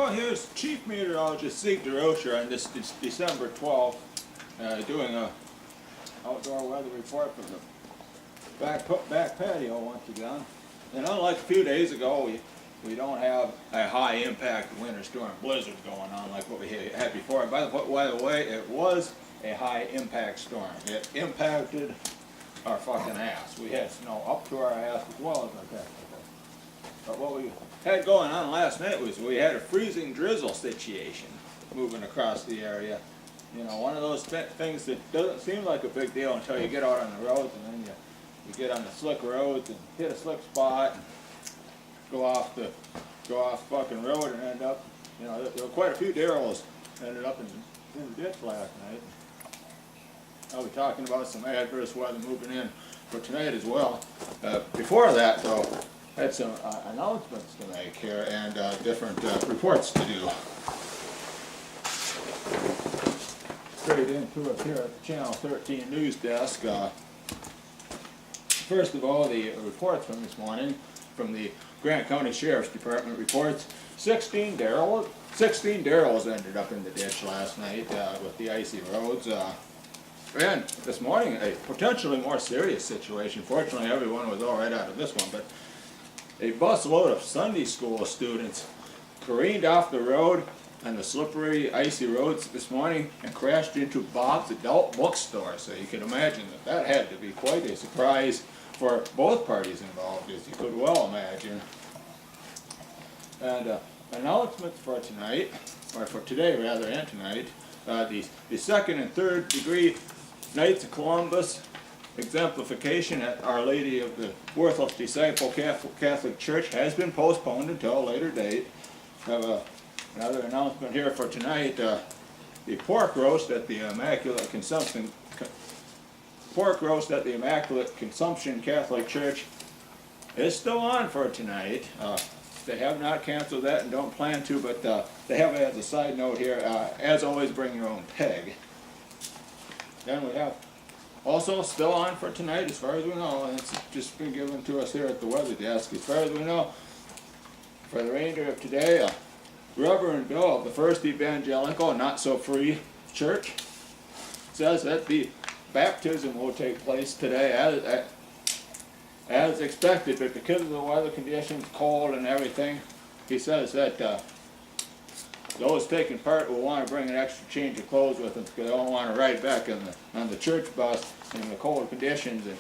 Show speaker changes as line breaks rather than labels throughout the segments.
Well, here's Chief Meteorologist Zeke on this December 12th, doing a outdoor weather report from the back patio once again. And unlike a few days ago, we don't have a high impact winter storm blizzard going on like what we had before. By the way, it was a high impact storm. It impacted our fucking ass. We had snow up to our ass as well as our technical. But what we had going on last night was we had a freezing drizzle situation moving across the area. You know, one of those things that doesn't seem like a big deal until you get out on the roads, and then you get on the slick roads and hit a slick spot and go off the fucking road and end up, you know, there were quite a few derricks ended up in the ditch last night. I'll be talking about some adverse weather moving in for tonight as well. Before that, though, I had some announcements to make here and different reports to do. Straight into it here at the Channel 13 news desk. First of all, the reports from this morning from the Grant County Sheriff's Department reports 16 derricks ended up in the ditch last night with the icy roads. And this morning, a potentially more serious situation. Fortunately, everyone was all right out of this one, but a busload of Sunday school students careened off the road on the slippery, icy roads this morning and crashed into Bob's Adult Bookstore. So you can imagine that had to be quite a surprise for both parties involved, as you could well imagine. And announcements for tonight, or for today rather, and tonight, the second and third degree Knights of Columbus exemplification at Our Lady of the Worthless Disciple Catholic Church has been postponed until a later date. Have another announcement here for tonight. The pork roast at the Immaculate Consumption Catholic Church is still on for tonight. They have not canceled that and don't plan to, but they have, as a side note here, as always, bring your own peg. Then we have also still on for tonight, as far as we know, and it's just been given to us here at the weather desk. As far as we know, for the remainder of today, Reverend Bill of the First Evangelical Not So Free Church says that the baptism will take place today as expected, but because of the weather conditions, cold and everything, he says that those taking part will want to bring an extra change of clothes with them because they don't want to ride back on the church bus in the cold conditions and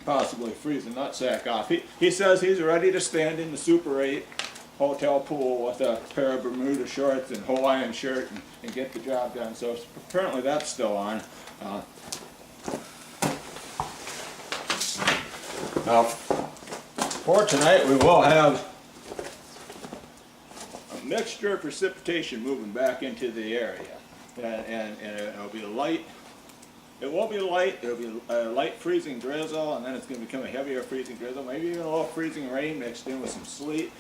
possibly freeze the nutsack off. He says he's ready to stand in the Super 8 hotel pool with a pair of Bermuda shorts and Hawaiian shirt and get the job done. So apparently that's still on. Now, for tonight we will have a mixture of precipitation moving back into the area, and it'll be light. It won't be light. It'll be a light freezing drizzle, and then it's going to become a heavier freezing drizzle, maybe even a little freezing rain mixed in with some sleet,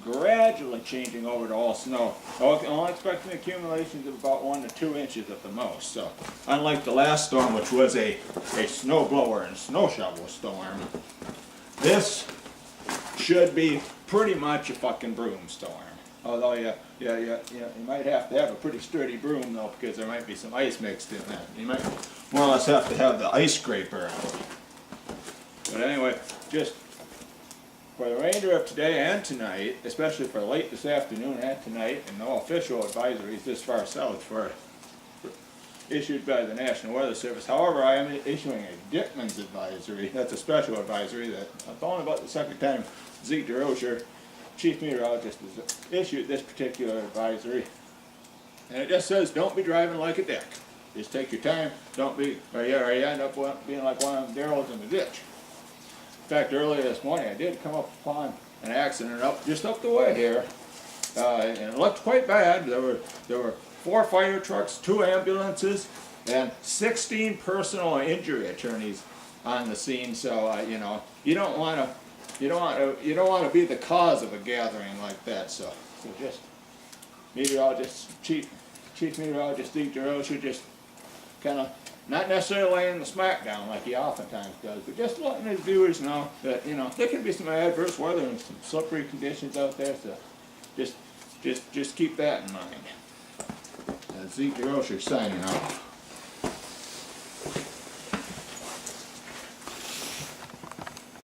gradually changing over to all snow. I'm expecting accumulations of about 1 to 2 inches at the most. So, unlike the last storm, which was a snow blower and snow shovel storm, this should be pretty much a fucking broom storm. Although you might have to have a pretty sturdy broom though, because there might be some ice mixed in that. You might more or less have to have the ice scraper out. But anyway, just for the remainder of today and tonight, especially for late this afternoon and tonight, and no official advisories this far south for issued by the National Weather Service. However, I am issuing a Dickman's advisory. That's a special advisory that it's only about the second time Zeke douroscher, Chief Meteorologist, has issued this particular advisory. And it just says, don't be driving like a dick. Just take your time. Don't be, or you end up being like one of them derricks in the ditch. In fact, earlier this morning I did come up upon an accident just up the way here, and it looked quite bad. There were 4 fire trucks, 2 ambulances, and 16 personal injury attorneys on the scene. So you don't want to be the cause of a gathering like that. So just Chief Meteorologist Zeke douroscher just kind of not necessarily laying the smack down like he oftentimes does, but just letting his viewers know that there can be some adverse weather and some slippery conditions out there. So just Just keep that in mind. Zeke, douroscher signing off.